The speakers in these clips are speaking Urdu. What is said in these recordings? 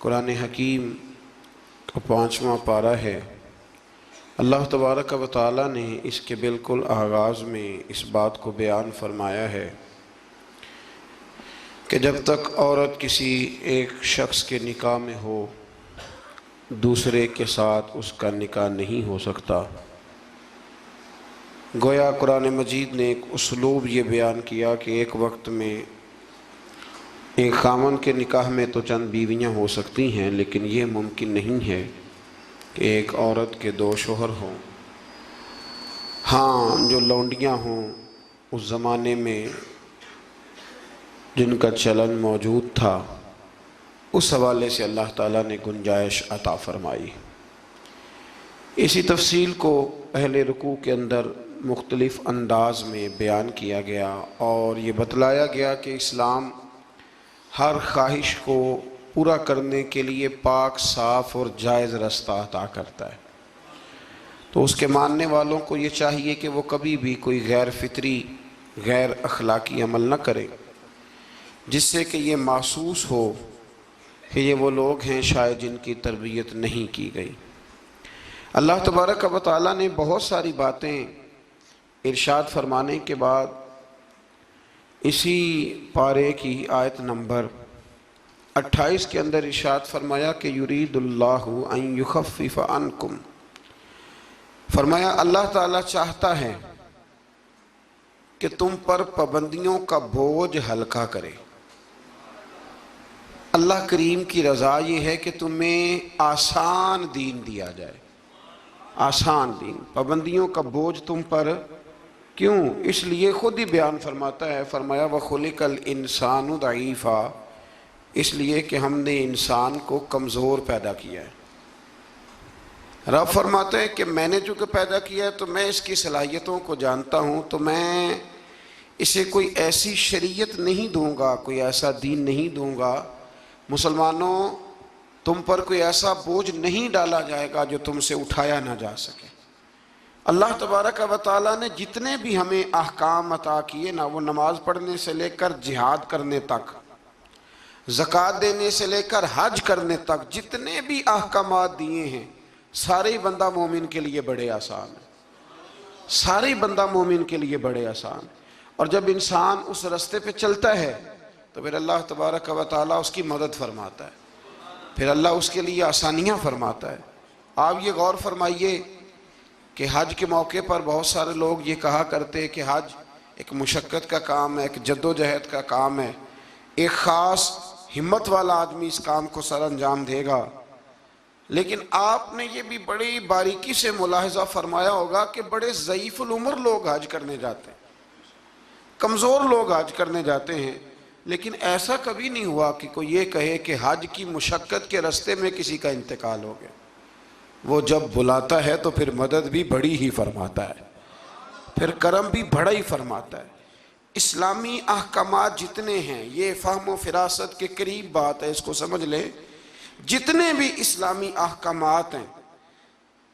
قرآن حکیم کا 5واں پارہ ہے۔ اللہ تبارک و تعالیٰ نے اس کے بالکل آغاز میں اس بات کو بیان فرمایا ہے کہ جب تک عورت کسی ایک شخص کے نکاح میں ہو دوسرے کے ساتھ اس کا نکاح نہیں ہو سکتا۔ گویا قرآن مجید نے ایک اسلوب یہ بیان کیا کہ ایک وقت میں ایک خاوند کے نکاح میں تو چند بیویاں ہو سکتی ہیں، لیکن یہ ممکن نہیں ہے کہ ایک عورت کے 2 شوہر ہوں۔ ہاں، جو لونڈیاں ہوں اس زمانے میں جن کا چلن موجود تھا، اس حوالے سے اللہ تعالیٰ نے گنجائش عطا فرمائی۔ اسی تفصیل کو اہل رکوع کے اندر مختلف انداز میں بیان کیا گیا اور یہ بتلایا گیا کہ اسلام ہر خواہش کو پورا کرنے کے لیے پاک، صاف اور جائز رستہ عطا کرتا ہے۔ تو اس کے ماننے والوں کو یہ چاہیے کہ وہ کبھی بھی کوئی غیر فطری، غیر اخلاقی عمل نہ کرے جس سے کہ یہ محسوس ہو کہ یہ وہ لوگ ہیں شاید جن کی تربیت نہیں کی گئی۔ اللہ تبارک و تعالیٰ نے بہت ساری باتیں ارشاد فرمانے کے بعد اسی پارے کی آیت نمبر 28 کے اندر ارشاد فرمایا کہ یرید اللہ ان یخفف عنکم، فرمایا اللہ تعالیٰ چاہتا ہے کہ تم پر پابندیوں کا بوجھ ہلکا کرے۔ اللہ کریم کی رضا یہ ہے کہ تمہیں آسان دین دیا جائے، آسان دین۔ پابندیوں کا بوجھ تم پر کیوں؟ اس لیے خود ہی بیان فرماتا ہے، فرمایا وَخُلِقَ الْإِنسَانُ ضَعِيفًا، اس لیے کہ ہم نے انسان کو کمزور پیدا کیا ہے۔ رب فرماتے ہیں کہ میں نے چونکہ پیدا کیا ہے تو میں اس کی صلاحیتوں کو جانتا ہوں، تو میں اسے کوئی ایسی شریعت نہیں دوں گا، کوئی ایسا دین نہیں دوں گا، مسلمانوں تم پر کوئی ایسا بوجھ نہیں ڈالا جائے گا جو تم سے اٹھایا نہ جا سکے۔ اللہ تبارک و تعالیٰ نے جتنے بھی ہمیں احکام عطا کیے نا، وہ نماز پڑھنے سے لے کر جہاد کرنے تک، زکوٰۃ دینے سے لے کر حج کرنے تک، جتنے بھی احکامات دیے ہیں سارے ہی بندہ مومن کے لیے بڑے آسان ہیں، سارے ہی بندہ مومن کے لیے بڑے آسان۔ اور جب انسان اس رستے پہ چلتا ہے تو پھر اللہ تبارک و تعالیٰ اس کی مدد فرماتا ہے، پھر اللہ اس کے لیے آسانیاں فرماتا ہے۔ آپ یہ غور فرمائیے کہ حج کے موقع پر بہت سارے لوگ یہ کہا کرتے کہ حج ایک مشقت کا کام ہے، ایک جد و جہد کا کام ہے، ایک خاص ہمت والا آدمی اس کام کو سر انجام دے گا۔ لیکن آپ نے یہ بھی بڑی باریکی سے ملاحظہ فرمایا ہوگا کہ بڑے ضعیف العمر لوگ حج کرنے جاتے ہیں، کمزور لوگ حج کرنے جاتے ہیں، لیکن ایسا کبھی نہیں ہوا کہ کوئی یہ کہے کہ حج کی مشقت کے رستے میں کسی کا انتقال ہو گیا۔ وہ جب بلاتا ہے تو پھر مدد بھی بڑی ہی فرماتا ہے، پھر کرم بھی بڑا ہی فرماتا ہے۔ اسلامی احکامات جتنے ہیں، یہ فہم و فراست کے قریب بات ہے، اس کو سمجھ لیں، جتنے بھی اسلامی احکامات ہیں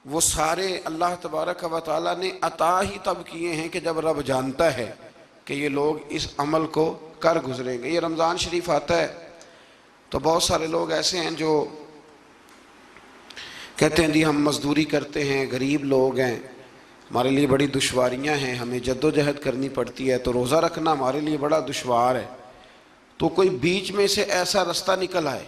وہ سارے اللہ تبارک و تعالیٰ نے عطا ہی تب کیے ہیں کہ جب رب جانتا ہے کہ یہ لوگ اس عمل کو کر گزریں گے۔ یہ رمضان شریف آتا ہے تو بہت سارے لوگ ایسے ہیں جو کہتے ہیں جی ہم مزدوری کرتے ہیں، غریب لوگ ہیں، ہمارے لیے بڑی دشواریاں ہیں، ہمیں جد و جہد کرنی پڑتی ہے، تو روزہ رکھنا ہمارے لیے بڑا دشوار ہے۔ تو کوئی بیچ میں سے ایسا رستہ نکل آئے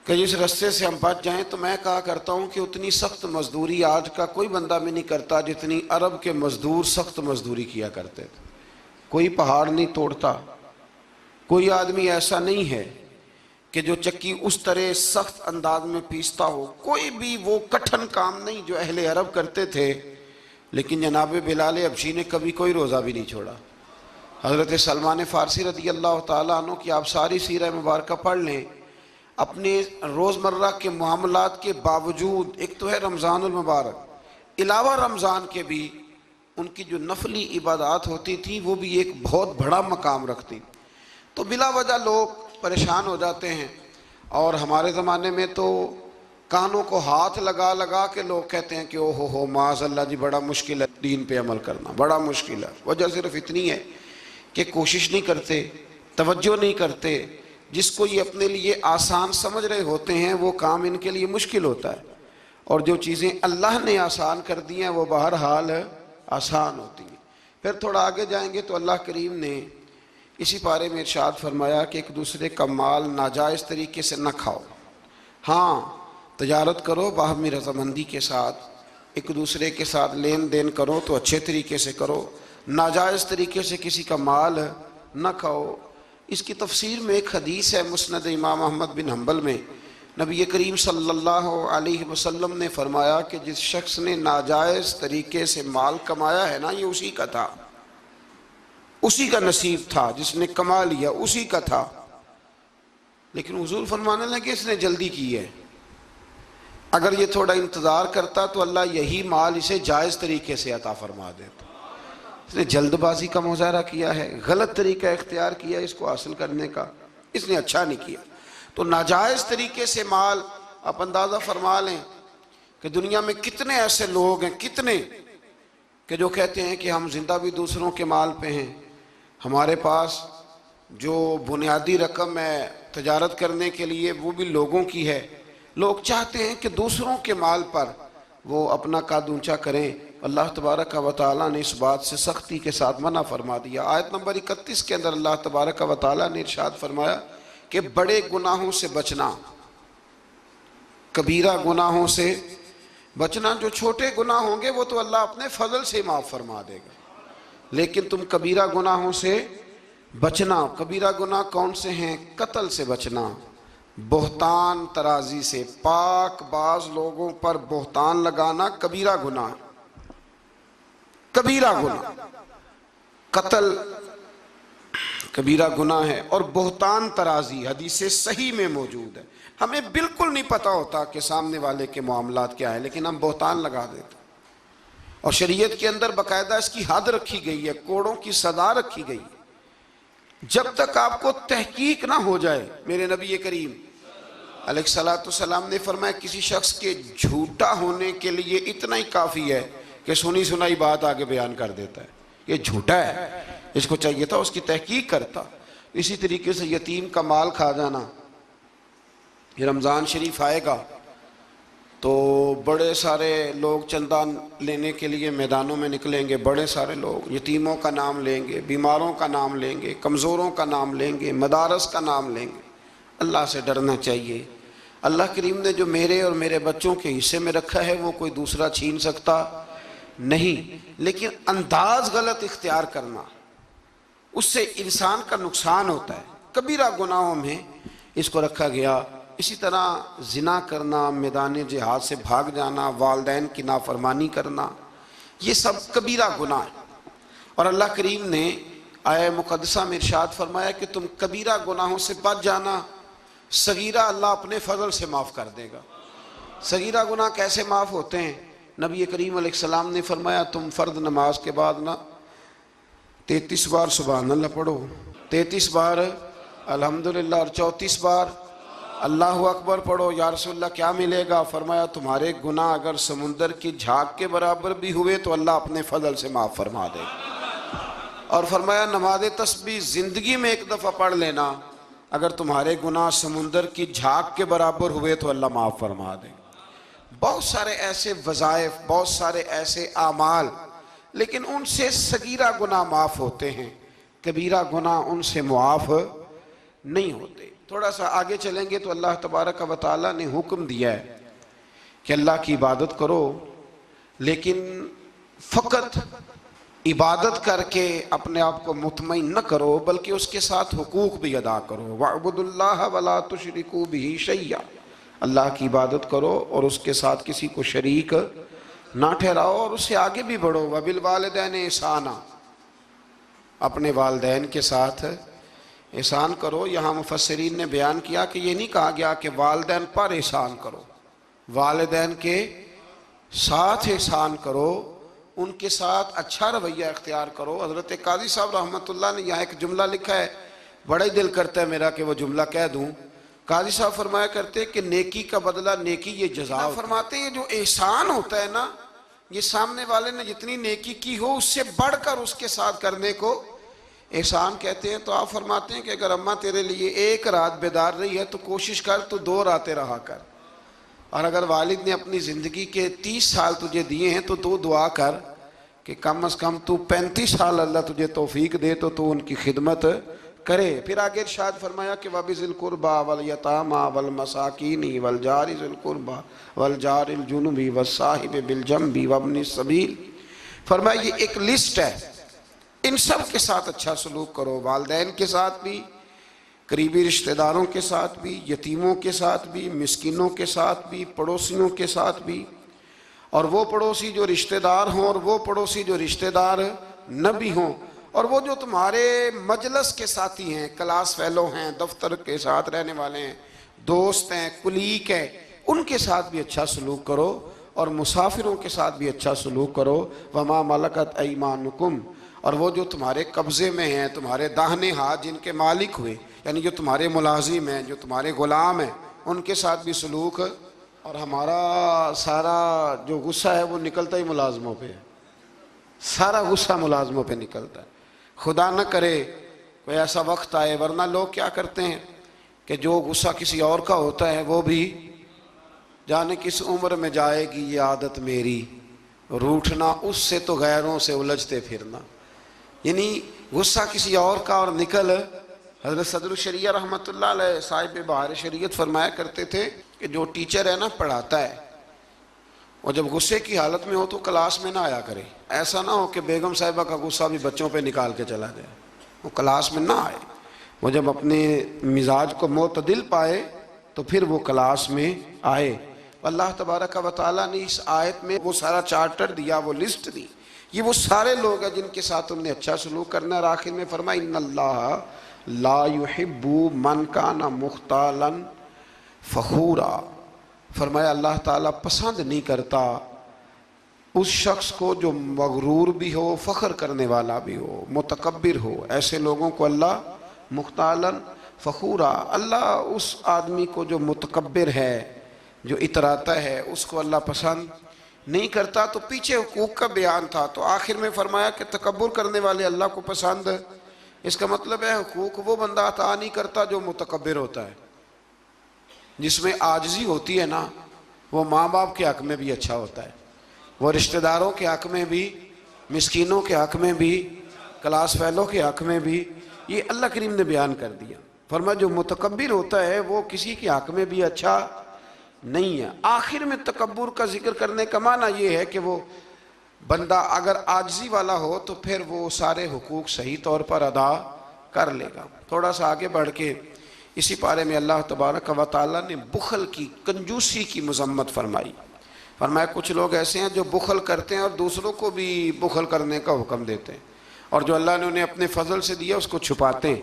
کہ جس رستے سے ہم بچ جائیں، تو میں کہا کرتا ہوں کہ اتنی سخت مزدوری آج کا کوئی بندہ بھی نہیں کرتا جتنی عرب کے مزدور سخت مزدوری کیا کرتے تھے۔ کوئی پہاڑ نہیں توڑتا، کوئی آدمی ایسا نہیں ہے کہ جو چکی اس طرح سخت انداز میں پیستا ہو، کوئی بھی وہ کٹھن کام نہیں جو اہل عرب کرتے تھے۔ لیکن جناب بلال حبشی نے کبھی کوئی روزہ بھی نہیں چھوڑا۔ حضرت سلمان فارسی رضی اللہ تعالیٰ عنہ کی آپ ساری سیرہ مبارکہ پڑھ لیں، اپنے روزمرہ کے معاملات کے باوجود، ایک تو ہے رمضان المبارک، علاوہ رمضان کے بھی ان کی جو نفلی عبادات ہوتی تھی وہ بھی ایک بہت بڑا مقام رکھتی۔ تو بلا وجہ لوگ پریشان ہو جاتے ہیں، اور ہمارے زمانے میں تو کانوں کو ہاتھ لگا لگا کے لوگ کہتے ہیں کہ او ہو معاذ اللہ جی بڑا مشکل ہے دین پہ عمل کرنا، بڑا مشکل ہے۔ وجہ صرف اتنی ہے کہ کوشش نہیں کرتے، توجہ نہیں کرتے، جس کو یہ اپنے لیے آسان سمجھ رہے ہوتے ہیں وہ کام ان کے لیے مشکل ہوتا ہے، اور جو چیزیں اللہ نے آسان کر دی ہیں وہ بہرحال آسان ہوتی ہیں۔ پھر تھوڑا آگے جائیں گے تو اللہ کریم نے اسی پارے میں ارشاد فرمایا کہ ایک دوسرے کا مال ناجائز طریقے سے نہ کھاؤ۔ ہاں، تجارت کرو باہمی رضامندی کے ساتھ، ایک دوسرے کے ساتھ لین دین کرو تو اچھے طریقے سے کرو، ناجائز طریقے سے کسی کا مال نہ کھاؤ۔ اس کی تفسیر میں ایک حدیث ہے مسند امام احمد بن حنبل میں، نبی کریم صلی اللہ علیہ وسلم نے فرمایا کہ جس شخص نے ناجائز طریقے سے مال کمایا ہے نا، یہ اسی کا تھا، اسی کا نصیب تھا، جس نے کما لیا اسی کا تھا، لیکن حضور فرمانے لگے اس نے جلدی کی ہے، اگر یہ تھوڑا انتظار کرتا تو اللہ یہی مال اسے جائز طریقے سے عطا فرما دیتا۔ اس نے جلد بازی کا مظاہرہ کیا ہے، غلط طریقہ اختیار کیا اس کو حاصل کرنے کا، اس نے اچھا نہیں کیا۔ تو ناجائز طریقے سے مال، آپ اندازہ فرما لیں کہ دنیا میں کتنے ایسے لوگ ہیں، کتنے کہ جو کہتے ہیں کہ ہم زندہ بھی دوسروں کے مال پہ ہیں، ہمارے پاس جو بنیادی رقم ہے تجارت کرنے کے لیے وہ بھی لوگوں کی ہے۔ لوگ چاہتے ہیں کہ دوسروں کے مال پر وہ اپنا قد اونچا کریں، اللہ تبارک و تعالیٰ نے اس بات سے سختی کے ساتھ منع فرما دیا۔ آیت نمبر 31 کے اندر اللہ تبارک و تعالیٰ نے ارشاد فرمایا کہ بڑے گناہوں سے بچنا، کبیرہ گناہوں سے بچنا، جو چھوٹے گناہ ہوں گے وہ تو اللہ اپنے فضل سے معاف فرما دے گا، لیکن تم کبیرہ گناہوں سے بچنا۔ کبیرہ گناہ کون سے ہیں؟ قتل سے بچنا، بہتان ترازی سے، پاک باز لوگوں پر بہتان لگانا کبیرہ گناہ، کبیرہ گناہ، قتل کبیرہ گناہ ہے، اور بہتان ترازی حدیث صحیح میں موجود ہے۔ ہمیں بالکل نہیں پتہ ہوتا کہ سامنے والے کے معاملات کیا ہے، لیکن ہم بہتان لگا دیتے ہیں، اور شریعت کے اندر باقاعدہ اس کی حد رکھی گئی ہے، کوڑوں کی سزا رکھی گئی ہے۔ جب تک آپ کو تحقیق نہ ہو جائے، میرے نبی کریم علیہ السلام نے فرمایا کسی شخص کے جھوٹا ہونے کے لیے اتنا ہی کافی ہے کہ سنی سنائی بات آگے بیان کر دیتا ہے، یہ جھوٹا ہے، اس کو چاہیے تھا اس کی تحقیق کرتا۔ اسی طریقے سے یتیم کا مال کھا جانا، یہ رمضان شریف آئے گا تو بڑے سارے لوگ چندہ لینے کے لیے میدانوں میں نکلیں گے، بڑے سارے لوگ یتیموں کا نام لیں گے، بیماروں کا نام لیں گے، کمزوروں کا نام لیں گے، مدارس کا نام لیں گے۔ اللہ سے ڈرنا چاہیے۔ اللہ کریم نے جو میرے اور میرے بچوں کے حصے میں رکھا ہے وہ کوئی دوسرا چھین سکتا نہیں، لیکن انداز غلط اختیار کرنا، اس سے انسان کا نقصان ہوتا ہے۔ کبیرہ گناہوں میں اس کو رکھا گیا۔ اسی طرح زنا کرنا، میدان جہاد سے بھاگ جانا، والدین کی نافرمانی کرنا، یہ سب کبیرہ گناہ ہیں، اور اللہ کریم نے آیہ مقدسہ میں ارشاد فرمایا کہ تم کبیرہ گناہوں سے بچ جانا، صغیرہ اللہ اپنے فضل سے معاف کر دے گا۔ صغیرہ گناہ کیسے معاف ہوتے ہیں؟ نبی کریم علیہ السلام نے فرمایا تم فرض نماز کے بعد نا 33 بار سبحان اللہ پڑھو، 33 بار الحمدللہ، اور 34 بار اللہ اکبر پڑھو۔ یا رسول اللہ کیا ملے گا؟ فرمایا تمہارے گناہ اگر سمندر کی جھاگ کے برابر بھی ہوئے تو اللہ اپنے فضل سے معاف فرما دے گا۔ اور فرمایا نماز تسبیح زندگی میں ایک دفعہ پڑھ لینا، اگر تمہارے گناہ سمندر کی جھاگ کے برابر ہوئے تو اللہ معاف فرما دے گا۔ بہت سارے ایسے وظائف، بہت سارے ایسے اعمال، لیکن ان سے صغیرہ گناہ معاف ہوتے ہیں، کبیرہ گناہ ان سے معاف نہیں ہوتے۔ تھوڑا سا آگے چلیں گے تو اللہ تبارک و تعالیٰ نے حکم دیا ہے کہ اللہ کی عبادت کرو، لیکن فقط عبادت کر کے اپنے آپ کو مطمئن نہ کرو، بلکہ اس کے ساتھ حقوق بھی ادا کرو۔ وَاعْبُدُوا اللَّهَ وَلَا تُشْرِكُوا بِهِ شَيْئًا، اللہ کی عبادت کرو اور اس کے ساتھ کسی کو شریک نہ ٹھہراؤ، اور اس سے آگے بھی بڑھو۔ وَبِالْوَالِدَيْنِ إِحْسَانًا، اپنے والدین کے ساتھ احسان کرو۔ یہاں مفسرین نے بیان کیا کہ یہ نہیں کہا گیا کہ والدین پر احسان کرو، والدین کے ساتھ احسان کرو، ان کے ساتھ اچھا رویہ اختیار کرو۔ حضرت قاضی صاحب رحمۃ اللہ نے یہاں ایک جملہ لکھا ہے، بڑا ہی دل کرتا ہے میرا کہ وہ جملہ کہہ دوں۔ قاضی صاحب فرمایا کرتے کہ نیکی کا بدلہ نیکی یہ جزا فرماتے ہیں، جو احسان ہوتا ہے نا، یہ سامنے والے نے جتنی نیکی کی ہو اس سے بڑھ کر اس کے ساتھ کرنے کو احسان کہتے ہیں تو آپ فرماتے ہیں کہ اگر اماں تیرے لیے ایک رات بیدار رہی ہے تو کوشش کر تو 2 راتیں رہا کر، اور اگر والد نے اپنی زندگی کے 30 سال تجھے دیے ہیں تو دعا کر کہ کم از کم تو 35 سال اللہ تجھے توفیق دے تو ان کی خدمت کرے۔ پھر آگے ارشاد فرمایا کہ وَبِذِي الْقُرْبَى وَالْيَتَامَى وَالْمَسَاكِينِ وَالْجَارِ ذِي الْقُرْبَى وَالْجَارِ الْجُنُبِ وَالصَّاحِبِ بِالْجَنبِ وَابْنِ السَّبِيلِ، فرمایا یہ ایک لسٹ ہے، ان سب کے ساتھ اچھا سلوک کرو، والدین کے ساتھ بھی، قریبی رشتہ داروں کے ساتھ بھی، یتیموں کے ساتھ بھی، مسکینوں کے ساتھ بھی، پڑوسیوں کے ساتھ بھی، اور وہ پڑوسی جو رشتہ دار ہوں اور وہ پڑوسی جو رشتہ دار نہ بھی ہوں، اور وہ جو تمہارے مجلس کے ساتھی ہیں، کلاس فیلو ہیں، دفتر کے ساتھ رہنے والے ہیں، دوست ہیں، کلیگ ہیں، ان کے ساتھ بھی اچھا سلوک کرو، اور مسافروں کے ساتھ بھی اچھا سلوک کرو۔ وَمَا مَلَكَتْ أَيْمَانُكُمْ، اور وہ جو تمہارے قبضے میں ہیں، تمہارے داہنے ہاتھ جن کے مالک ہوئے، یعنی جو تمہارے ملازم ہیں، جو تمہارے غلام ہیں، ان کے ساتھ بھی سلوک۔ اور ہمارا سارا جو غصہ ہے وہ نکلتا ہی ملازموں پہ ہے، سارا غصہ ملازموں پہ نکلتا ہے۔ خدا نہ کرے کوئی ایسا وقت آئے، ورنہ لوگ کیا کرتے ہیں کہ جو غصہ کسی اور کا ہوتا ہے وہ بھی جانے کس عمر میں جائے گی یہ عادت میری، روٹھنا اس سے تو غیروں سے الجھتے پھرنا، یعنی غصہ کسی اور کا اور نکل۔ حضرت صدر الشریعہ رحمۃ اللہ علیہ صاحب بہار شریعت فرمایا کرتے تھے کہ جو ٹیچر ہے نا پڑھاتا ہے، اور جب غصے کی حالت میں ہو تو کلاس میں نہ آیا کرے، ایسا نہ ہو کہ بیگم صاحبہ کا غصہ بھی بچوں پہ نکال کے چلا جائے، وہ کلاس میں نہ آئے، وہ جب اپنے مزاج کو معتدل پائے تو پھر وہ کلاس میں آئے۔ اللہ تبارک و تعالیٰ نے اس آیت میں وہ سارا چارٹر دیا، وہ لسٹ دی، یہ وہ سارے لوگ ہیں جن کے ساتھ تم نے اچھا سلوک کرنا ہے۔ اور آخر میں فرمایا ان اللہ لا يحب من کان مختالا فخورا، فرمایا اللہ تعالیٰ پسند نہیں کرتا اس شخص کو جو مغرور بھی ہو، فخر کرنے والا بھی ہو، متکبر ہو، ایسے لوگوں کو اللہ مختالا فخورا، اللہ اس آدمی کو جو متکبر ہے، جو اتراتا ہے، اس کو اللہ پسند نہیں کرتا۔ تو پیچھے حقوق کا بیان تھا، تو آخر میں فرمایا کہ تکبر کرنے والے اللہ کو پسند، اس کا مطلب ہے حقوق وہ بندہ عطا نہیں کرتا جو متکبر ہوتا ہے، جس میں عاجزی ہوتی ہے نا، وہ ماں باپ کے حق میں بھی اچھا ہوتا ہے، وہ رشتہ داروں کے حق میں بھی، مسکینوں کے حق میں بھی، کلاس فیلو کے حق میں بھی، یہ اللہ کریم نے بیان کر دیا۔ فرمایا جو متکبر ہوتا ہے وہ کسی کے حق میں بھی اچھا نہیں ہے۔ آخر میں تکبر کا ذکر کرنے کا معنی یہ ہے کہ وہ بندہ اگر عاجزی والا ہو تو پھر وہ سارے حقوق صحیح طور پر ادا کر لے گا۔ تھوڑا سا آگے بڑھ کے اسی پارے میں اللہ تبارک و تعالیٰ نے بخل کی، کنجوسی کی مذمت فرمائی۔ فرمایا کچھ لوگ ایسے ہیں جو بخل کرتے ہیں اور دوسروں کو بھی بخل کرنے کا حکم دیتے ہیں، اور جو اللہ نے انہیں اپنے فضل سے دیا اس کو چھپاتے ہیں۔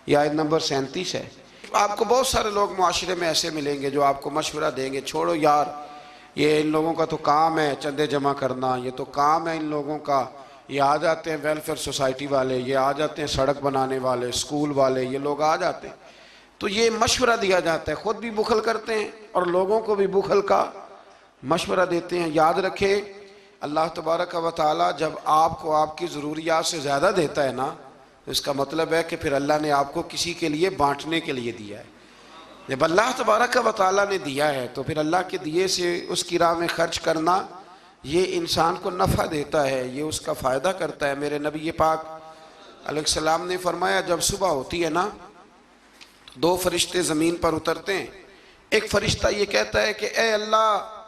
یہ آیت نمبر 37 ہے۔ آپ کو بہت سارے لوگ معاشرے میں ایسے ملیں گے جو آپ کو مشورہ دیں گے، چھوڑو یار، یہ ان لوگوں کا تو کام ہے چندے جمع کرنا، یہ تو کام ہے ان لوگوں کا، یہ آ جاتے ہیں ویلفیئر سوسائٹی والے، یہ آ جاتے ہیں سڑک بنانے والے، اسکول والے، یہ لوگ آ جاتے ہیں، تو یہ مشورہ دیا جاتا ہے، خود بھی بخل کرتے ہیں اور لوگوں کو بھی بخل کا مشورہ دیتے ہیں۔ یاد رکھے اللہ تبارک و تعالیٰ جب آپ کو آپ کی ضروریات سے زیادہ دیتا ہے نا، تو اس کا مطلب ہے کہ پھر اللہ نے آپ کو کسی کے لیے بانٹنے کے لیے دیا ہے۔ جب اللہ تبارک و تعالیٰ نے دیا ہے تو پھر اللہ کے دیے سے اس کی راہ میں خرچ کرنا یہ انسان کو نفع دیتا ہے، یہ اس کا فائدہ کرتا ہے۔ میرے نبی پاک علیہ السلام نے فرمایا جب صبح ہوتی ہے نا تو 2 فرشتے زمین پر اترتے ہیں، ایک فرشتہ یہ کہتا ہے کہ اے اللہ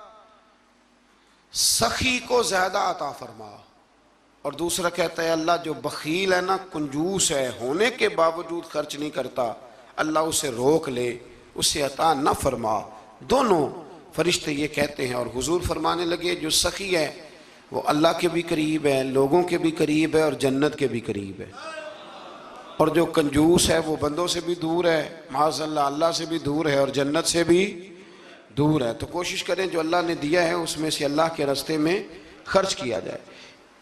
سخی کو زیادہ عطا فرما، اور دوسرا کہتا ہے اللہ جو بخیل ہے نا، کنجوس ہے، ہونے کے باوجود خرچ نہیں کرتا، اللہ اسے روک لے، اسے عطا نہ فرما۔ دونوں فرشتے یہ کہتے ہیں، اور حضور فرمانے لگے جو سخی ہے وہ اللہ کے بھی قریب ہے، لوگوں کے بھی قریب ہے، اور جنت کے بھی قریب ہے، اور جو کنجوس ہے وہ بندوں سے بھی دور ہے، معاذ اللہ اللہ سے بھی دور ہے، اور جنت سے بھی دور ہے۔ تو کوشش کریں جو اللہ نے دیا ہے اس میں سے اللہ کے راستے میں خرچ کیا جائے۔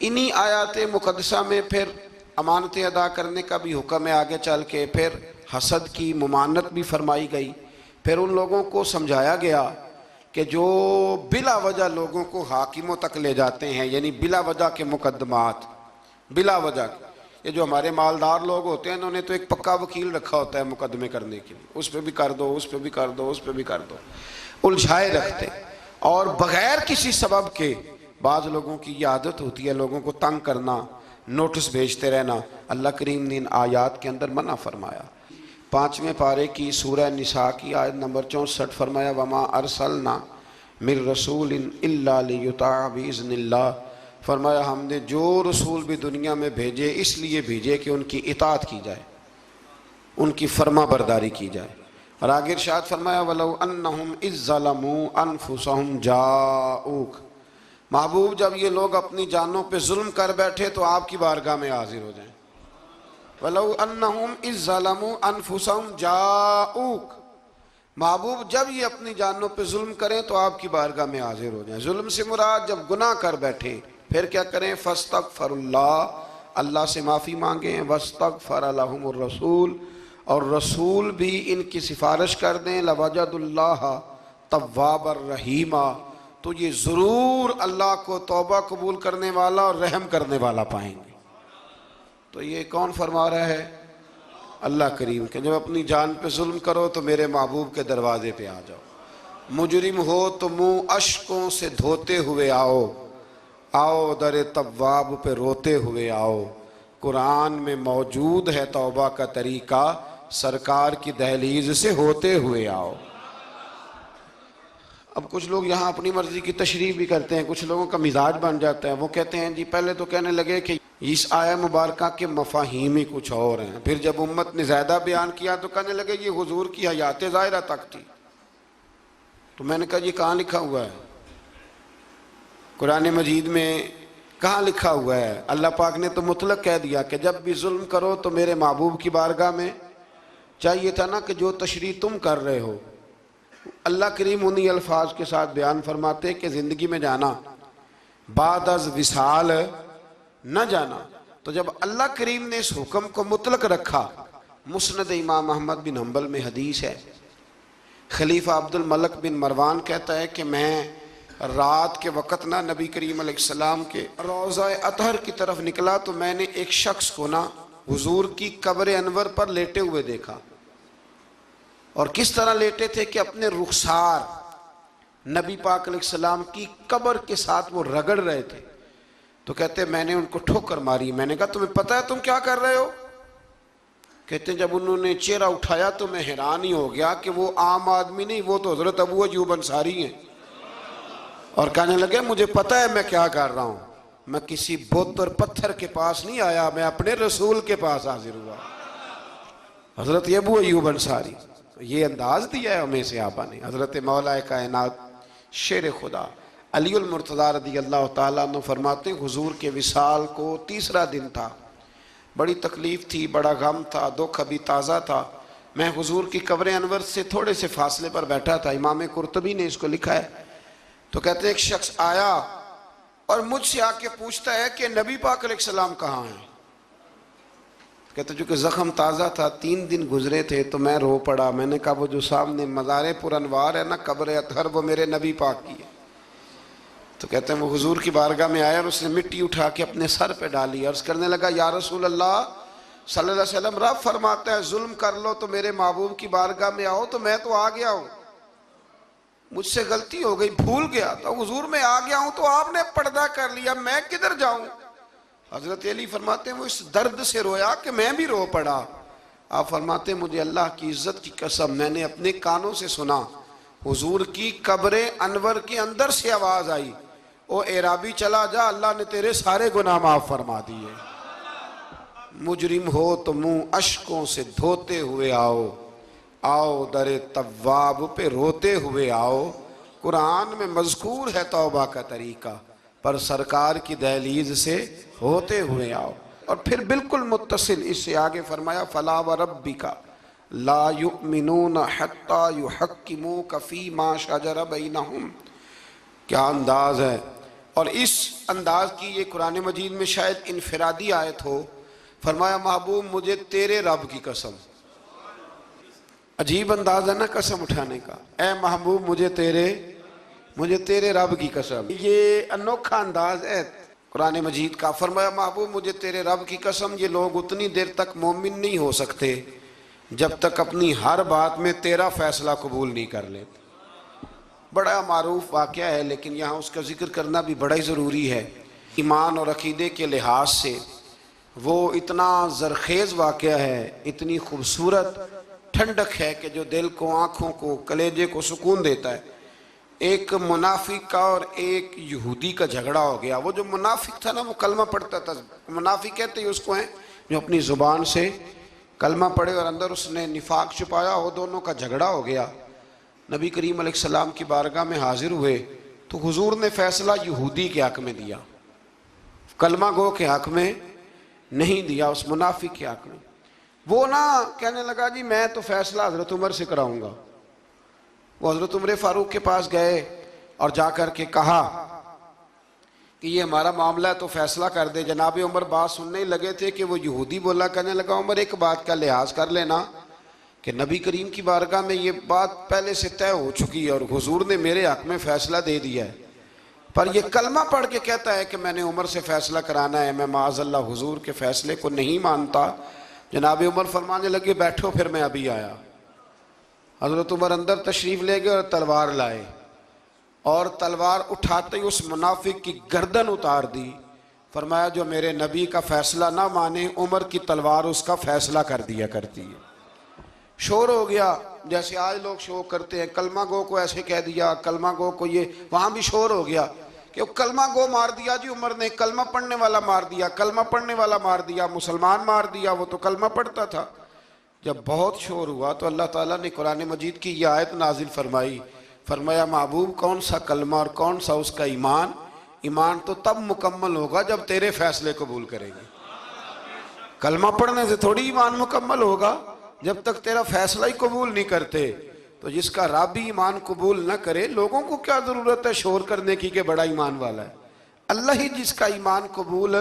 انہی آیات مقدسہ میں پھر امانتیں ادا کرنے کا بھی حکم ہے، آگے چل کے پھر حسد کی ممانعت بھی فرمائی گئی، پھر ان لوگوں کو سمجھایا گیا کہ جو بلا وجہ لوگوں کو حاکموں تک لے جاتے ہیں، یعنی بلا وجہ کے مقدمات، بلا وجہ یہ جو ہمارے مالدار لوگ ہوتے ہیں انہوں نے تو ایک پکا وکیل رکھا ہوتا ہے مقدمے کرنے کے لیے، اس پہ بھی کر دو، اس پہ بھی کر دو، اس پہ بھی کر دو، الجھائے رکھتے ہیں۔ اور بغیر کسی سبب کے بعض لوگوں کی یہ عادت ہوتی ہے لوگوں کو تنگ کرنا، نوٹس بھیجتے رہنا۔ اللہ کریم نے ان آیات کے اندر منع فرمایا۔ 5ویں پارے کی سورہ نساء کی آیت نمبر 64 فرمایا وما ارسلنا من رسول الا لیطاع باذن اللہ، فرمایا ہم نے جو رسول بھی دنیا میں بھیجے اس لیے بھیجے کہ ان کی اطاعت کی جائے، ان کی فرما برداری کی جائے۔ اور آگے ارشاد فرمایا وَلَوْ أَنَّهُمْ إِذ ظَّلَمُوا أَنفُسَهُمْ جَاءُوكَ، محبوب جب یہ لوگ اپنی جانوں پہ ظلم کر بیٹھے تو آپ کی بارگاہ میں حاضر ہو جائیں۔ وَلَوْ أَنَّهُمْ إِذ ظَّلَمُوا أَنفُسَهُمْ جَاءُوكَ، محبوب جب یہ اپنی جانوں پہ ظلم کریں تو آپ کی بارگاہ میں حاضر ہو جائیں۔ ظلم سے مراد جب گناہ کر بیٹھیں پھر کیا کریں؟ فاستغفر اللہ، اللہ سے معافی مانگیں، واستغفر لہم الرسول، اور رسول بھی ان کی سفارش کر دیں، لوجد اللہ تواب الرحیم، تو یہ ضرور اللہ کو توبہ قبول کرنے والا اور رحم کرنے والا پائیں گے۔ تو یہ کون فرما رہا ہے؟ اللہ کریم کہ جب اپنی جان پہ ظلم کرو تو میرے محبوب کے دروازے پہ آ جاؤ، مجرم ہو تو منہ اشکوں سے دھوتے ہوئے آؤ، آؤ در تواب پہ روتے ہوئے آؤ۔ قرآن میں موجود ہے توبہ کا طریقہ، سرکار کی دہلیز سے ہوتے ہوئے آؤ۔ اب کچھ لوگ یہاں اپنی مرضی کی تشریح بھی کرتے ہیں، کچھ لوگوں کا مزاج بن جاتا ہے، وہ کہتے ہیں جی پہلے تو کہنے لگے کہ اس آیہ مبارکہ کے مفاہیم ہی کچھ اور ہیں، پھر جب امت نے زیادہ بیان کیا تو کہنے لگے یہ حضور کی حیات ظاہرہ تک تھی۔ تو میں نے کہا یہ کہاں لکھا ہوا ہے؟ قرآن مجید میں کہاں لکھا ہوا ہے؟ اللہ پاک نے تو مطلق کہہ دیا کہ جب بھی ظلم کرو تو میرے محبوب کی بارگاہ میں، چاہیے تھا نا کہ جو تشریح تم کر رہے ہو۔ اللہ کریم انہی الفاظ کے ساتھ بیان فرماتے کہ زندگی میں جانا بعد از وصال نہ جانا۔ تو جب اللہ کریم نے اس حکم کو مطلق رکھا، مسند امام احمد بن حنبل میں حدیث ہے، خلیفہ عبد الملک بن مروان کہتا ہے کہ میں رات کے وقت نہ نبی کریم علیہ السلام کے روضہ اطہر کی طرف نکلا تو میں نے ایک شخص کو نا حضور کی قبر انور پر لیٹے ہوئے دیکھا، اور کس طرح لیٹے تھے کہ اپنے رخسار نبی پاک علیہ السلام کی قبر کے ساتھ وہ رگڑ رہے تھے۔ تو کہتے میں نے ان کو ٹھوکر ماری، میں نے کہا تمہیں پتہ ہے تم کیا کر رہے ہو؟ کہتے ہیں جب انہوں نے چہرہ اٹھایا تو میں حیران ہی ہو گیا کہ وہ عام آدمی نہیں، وہ تو حضرت ابو ایوب انصاری ہیں، اور کہنے لگے مجھے پتہ ہے میں کیا کر رہا ہوں، میں کسی بت اور پتھر کے پاس نہیں آیا، میں اپنے رسول کے پاس حاضر ہوا۔ حضرت ابو ایوب انصاری، یہ انداز دیا ہے ہمیں صحابہ نے۔ حضرت مولا کائنات شیر خدا علی المرتضیٰ رضی اللہ تعالیٰ عنہ فرماتے ہیں حضور کے وصال کو تیسرا دن تھا، بڑی تکلیف تھی، بڑا غم تھا، دکھ ابھی تازہ تھا، میں حضور کی قبر انور سے تھوڑے سے فاصلے پر بیٹھا تھا، امام قرطبی نے اس کو لکھا ہے۔ تو کہتے ہیں ایک شخص آیا اور مجھ سے آ کے پوچھتا ہے کہ نبی پاک علیہ السلام کہاں ہیں؟ کہتے چونکہ زخم تازہ تھا، 3 دن گزرے تھے تو میں رو پڑا، میں نے کہا وہ جو سامنے مزار پر انوار ہے نا قبر اطہر، وہ میرے نبی پاک کی ہے۔ تو کہتے ہیں وہ حضور کی بارگاہ میں آیا اور اس نے مٹی اٹھا کے اپنے سر پہ ڈالی، عرض کرنے لگا یا رسول اللہ صلی اللہ علیہ وسلم، رب فرماتا ہے ظلم کر لو تو میرے محبوب کی بارگاہ میں آؤ، تو میں تو آ گیا ہوں، مجھ سے غلطی ہو گئی، بھول گیا تو حضور میں آ گیا ہوں، تو آپ نے پردہ کر لیا، میں کدھر جاؤں؟ حضرت علی فرماتے ہیں وہ اس درد سے رویا کہ میں بھی رو پڑا۔ آپ فرماتے ہیں مجھے اللہ کی عزت کی قسم میں نے اپنے کانوں سے سنا حضور کی قبر انور کے اندر سے آواز آئی، او اعرابی چلا جا، اللہ نے تیرے سارے گناہ معاف فرما دیے۔ مجرم ہو تو منہ اشکوں سے دھوتے ہوئے آؤ، آؤ در تواب پہ روتے ہوئے آؤ۔ قرآن میں مذکور ہے توبہ کا طریقہ، پر سرکار کی دہلیز سے ہوتے ہوئے آؤ۔ اور پھر بالکل متصل اس سے آگے فرمایا فلا وربک لا یؤمنون حتی یحکموک فیما شجر بینہم۔ کیا انداز ہے! اور اس انداز کی یہ قرآن مجید میں شاید انفرادی آیت ہو۔ فرمایا محبوب مجھے تیرے رب کی قسم، عجیب انداز ہے نا قسم اٹھانے کا، اے محبوب مجھے تیرے رب کی قسم، یہ انوکھا انداز ہے۔ قرآن مجید کا۔ فرمایا محبوب مجھے تیرے رب کی قسم یہ لوگ اتنی دیر تک مومن نہیں ہو سکتے جب تک اپنی ہر بات میں تیرا فیصلہ قبول نہیں کر لیتے۔ بڑا معروف واقعہ ہے لیکن یہاں اس کا ذکر کرنا بھی بڑا ہی ضروری ہے۔ ایمان اور عقیدے کے لحاظ سے وہ اتنا زرخیز واقعہ ہے، اتنی خوبصورت ٹھنڈک ہے کہ جو دل کو، آنکھوں کو، کلیجے کو سکون دیتا ہے۔ ایک منافق کا اور ایک یہودی کا جھگڑا ہو گیا۔ وہ جو منافق تھا نا وہ کلمہ پڑھتا تھا، منافق کہتے ہیں اس کو ہیں جو اپنی زبان سے کلمہ پڑھے اور اندر اس نے نفاق چھپایا، وہ دونوں کا جھگڑا ہو گیا۔ نبی کریم علیہ السلام کی بارگاہ میں حاضر ہوئے تو حضور نے فیصلہ یہودی کے حق میں دیا، کلمہ گو کے حق میں نہیں دیا، اس منافق کے حق میں۔ وہ نہ کہنے لگا جی میں تو فیصلہ حضرت عمر سے کراؤں گا۔ وہ حضرت عمر فاروق کے پاس گئے اور جا کر کے کہا کہ یہ ہمارا معاملہ ہے تو فیصلہ کر دے۔ جناب عمر بات سننے ہی لگے تھے کہ وہ یہودی بولا، کہنے لگا عمر ایک بات کا لحاظ کر لینا کہ نبی کریم کی بارگاہ میں یہ بات پہلے سے طے ہو چکی ہے اور حضور نے میرے حق میں فیصلہ دے دیا ہے، پر یہ کلمہ پڑھ کے کہتا ہے کہ میں نے عمر سے فیصلہ کرانا ہے، میں معاذ اللہ حضور کے فیصلے کو نہیں مانتا۔ جناب عمر فرمانے لگے بیٹھو پھر میں ابھی آیا۔ حضرت عمر اندر تشریف لے گئے اور تلوار لائے اور تلوار اٹھاتے ہی اس منافق کی گردن اتار دی۔ فرمایا جو میرے نبی کا فیصلہ نہ مانے عمر کی تلوار اس کا فیصلہ کر دیا کرتی ہے۔ شور ہو گیا جیسے آج لوگ شور کرتے ہیں، کلمہ گو کو ایسے کہہ دیا، کلمہ گو کو یہ، وہاں بھی شور ہو گیا کہ کلمہ گو مار دیا جی عمر نے، کلمہ پڑھنے والا مار دیا، کلمہ پڑھنے والا مار دیا، مسلمان مار دیا، وہ تو کلمہ پڑھتا تھا۔ جب بہت شور ہوا تو اللہ تعالیٰ نے قرآن مجید کی یہ آیت نازل فرمائی، فرمایا محبوب کون سا کلمہ اور کون سا اس کا ایمان، ایمان تو تب مکمل ہوگا جب تیرے فیصلے قبول کرے گی۔ کلمہ پڑھنے سے تھوڑی ایمان مکمل ہوگا، جب تک تیرا فیصلہ ہی قبول نہیں کرتے۔ تو جس کا رب ہی ایمان قبول نہ کرے، لوگوں کو کیا ضرورت ہے شور کرنے کی کہ بڑا ایمان والا ہے، اللہ ہی جس کا ایمان قبول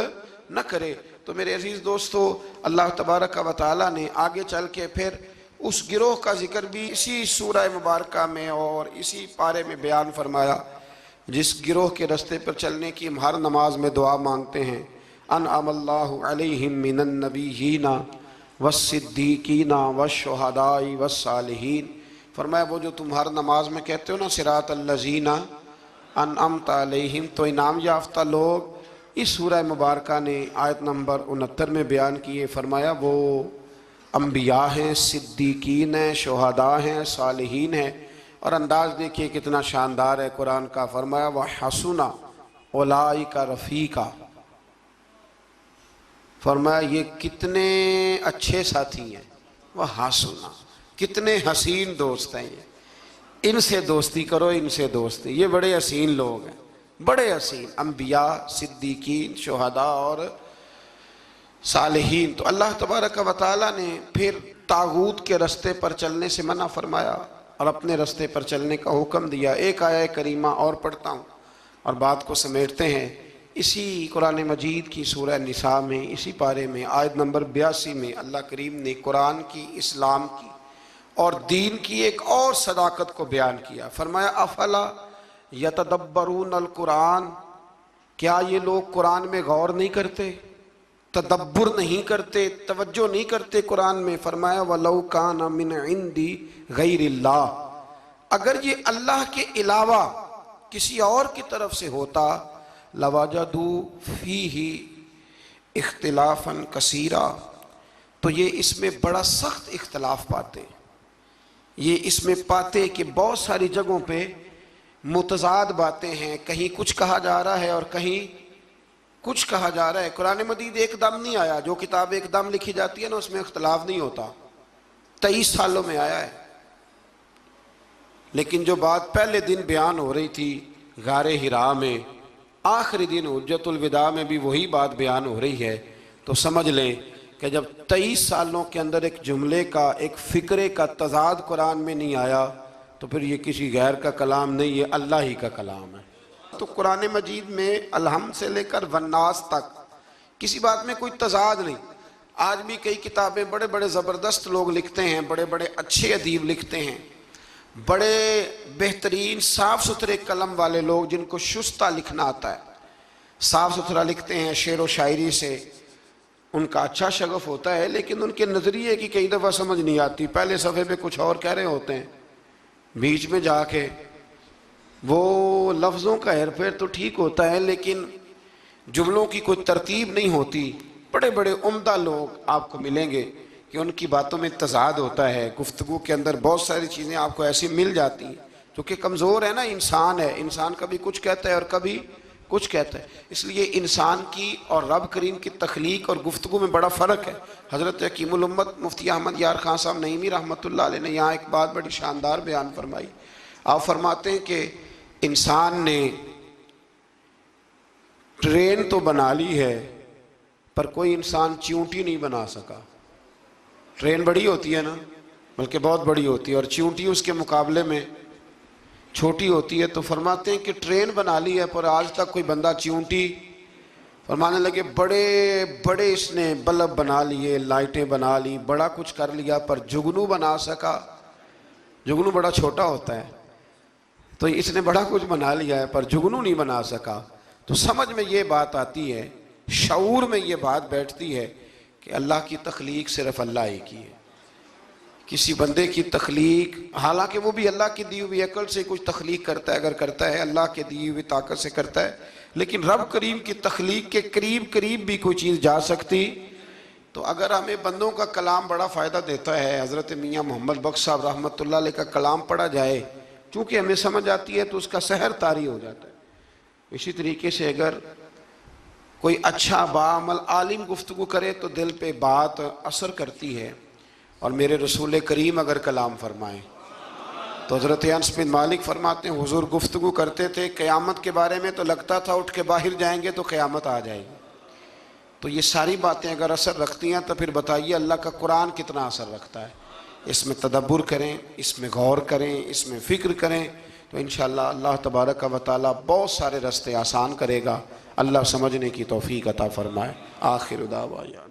نہ کرے۔ تو میرے عزیز دوستو، اللہ تبارک و تعالیٰ نے آگے چل کے پھر اس گروہ کا ذکر بھی اسی سورہ مبارکہ میں اور اسی پارے میں بیان فرمایا جس گروہ کے رستے پر چلنے کی ہم ہر نماز میں دعا مانگتے ہیں، انعم اللہ علیہم من النبیین والصدیقین والشہداء والصالحین۔ فرمایا وہ جو تم ہر نماز میں کہتے ہو نا صراط الذین انعمت علیہم، تو انعام یافتہ لوگ اس سورہ مبارکہ نے آیت نمبر 69 میں بیان کیے۔ فرمایا وہ انبیاء ہیں، صدیقین ہیں، شہداء ہیں، صالحین ہیں، اور انداز دیکھیے کتنا شاندار ہے قرآن کا۔ فرمایا وَحَسُنَ أُولَئِكَ رَفِيقًا، فرمایا یہ کتنے اچھے ساتھی ہیں، وَحَسُنَ کتنے حسین دوست ہیں، ان سے دوستی کرو، ان سے دوستی، یہ بڑے حسین لوگ ہیں، بڑے حسین انبیاء، صدیقین، شہداء اور صالحین۔ تو اللہ تبارک و تعالیٰ نے پھر طاغوت کے رستے پر چلنے سے منع فرمایا اور اپنے رستے پر چلنے کا حکم دیا۔ ایک آیہ کریمہ اور پڑھتا ہوں اور بات کو سمیٹتے ہیں۔ اسی قرآن مجید کی سورہ نساء میں اسی پارے میں آیت نمبر 82 میں اللہ کریم نے قرآن کی، اسلام کی اور دین کی ایک اور صداقت کو بیان کیا۔ فرمایا افلا یتدبرون القرآن، کیا یہ لوگ قرآن میں غور نہیں کرتے، تدبر نہیں کرتے، توجہ نہیں کرتے قرآن میں۔ فرمایا وَلَوْ كَانَ مِنْ عِنْدِ غَيْرِ اللَّهِ، اگر یہ اللہ کے علاوہ کسی اور کی طرف سے ہوتا لَوَجَدُوا فِيهِ اختلافاً كَثِيرًا، تو یہ اس میں بڑا سخت اختلاف پاتے، یہ اس میں پاتے کہ بہت ساری جگہوں پہ متضاد باتیں ہیں، کہیں کچھ کہا جا رہا ہے اور کہیں کچھ کہا جا رہا ہے۔ قرآن مجید ایک دم نہیں آیا، جو کتاب ایک دم لکھی جاتی ہے نا اس میں اختلاف نہیں ہوتا، 23 سالوں میں آیا ہے۔ لیکن جو بات پہلے دن بیان ہو رہی تھی غار حراء میں، آخری دن حجۃ الوداع میں بھی وہی بات بیان ہو رہی ہے، تو سمجھ لیں کہ جب 23 سالوں کے اندر ایک جملے کا، ایک فکرے کا تضاد قرآن میں نہیں آیا تو پھر یہ کسی غیر کا کلام نہیں، یہ اللہ ہی کا کلام ہے۔ تو قرآن مجید میں الحمد سے لے کر والناس تک کسی بات میں کوئی تضاد نہیں۔ آج بھی کئی کتابیں بڑے بڑے زبردست لوگ لکھتے ہیں، بڑے بڑے اچھے ادیب لکھتے ہیں، بڑے بہترین صاف ستھرے قلم والے لوگ جن کو شستہ لکھنا آتا ہے، صاف ستھرا لکھتے ہیں، شعر و شاعری سے ان کا اچھا شغف ہوتا ہے، لیکن ان کے نظریے کی کئی دفعہ سمجھ نہیں آتی، پہلے صفحے پہ کچھ اور کہہ رہے ہوتے ہیں، بیچ میں جا کے وہ لفظوں کا ہیر پھیر تو ٹھیک ہوتا ہے لیکن جملوں کی کوئی ترتیب نہیں ہوتی۔ بڑے بڑے عمدہ لوگ آپ کو ملیں گے کہ ان کی باتوں میں تضاد ہوتا ہے، گفتگو کے اندر بہت ساری چیزیں آپ کو ایسی مل جاتی ہیں، کیونکہ کمزور ہے نا، انسان ہے، انسان کبھی کچھ کہتا ہے اور کبھی کچھ کہتا ہے۔ اس لیے انسان کی اور رب کریم کی تخلیق اور گفتگو میں بڑا فرق ہے۔ حضرت حکیم الامت مفتی احمد یار خان صاحب نعیمی رحمۃ اللہ علیہ نے یہاں ایک بات بڑی شاندار بیان فرمائی۔ آپ فرماتے ہیں کہ انسان نے ٹرین تو بنا لی ہے پر کوئی انسان چیونٹی نہیں بنا سکا۔ ٹرین بڑی ہوتی ہے نا، بلکہ بہت بڑی ہوتی ہے، اور چیونٹی اس کے مقابلے میں چھوٹی ہوتی ہے، تو فرماتے ہیں کہ ٹرین بنا لی ہے پر آج تک کوئی بندہ چیونٹی، فرمانے لگے بڑے بڑے اس نے بلب بنا لیے، لائٹیں بنا لی، بڑا کچھ کر لیا، پر جگنو بنا سکا؟ جگنو بڑا چھوٹا ہوتا ہے، تو اس نے بڑا کچھ بنا لیا ہے پر جگنو نہیں بنا سکا۔ تو سمجھ میں یہ بات آتی ہے، شعور میں یہ بات بیٹھتی ہے کہ اللہ کی تخلیق صرف اللہ ہی کی ہے۔ کسی بندے کی تخلیق، حالانکہ وہ بھی اللہ کی دی ہوئی عقل سے کچھ تخلیق کرتا ہے، اگر کرتا ہے اللہ کے دی ہوئی طاقت سے کرتا ہے، لیکن رب کریم کی تخلیق کے قریب قریب بھی کوئی چیز جا سکتی۔ تو اگر ہمیں بندوں کا کلام بڑا فائدہ دیتا ہے، حضرت میاں محمد بخش صاحب رحمۃ اللہ علیہ کا کلام پڑھا جائے، چونکہ ہمیں سمجھ آتی ہے تو اس کا سحر طاری ہو جاتا ہے۔ اسی طریقے سے اگر کوئی اچھا باعمل عالم گفتگو کرے تو دل پہ بات اثر کرتی ہے، اور میرے رسول کریم اگر کلام فرمائیں تو حضرت انس بن مالک فرماتے ہیں حضور گفتگو کرتے تھے قیامت کے بارے میں تو لگتا تھا اٹھ کے باہر جائیں گے تو قیامت آ جائے گی۔ تو یہ ساری باتیں اگر اثر رکھتی ہیں تو پھر بتائیے اللہ کا قرآن کتنا اثر رکھتا ہے۔ اس میں تدبر کریں، اس میں غور کریں، اس میں فکر کریں، تو انشاءاللہ اللہ تبارک و تعالیٰ بہت سارے راستے آسان کرے گا۔ اللہ سمجھنے کی توفیق عطا فرمائے۔ آخر دعوانا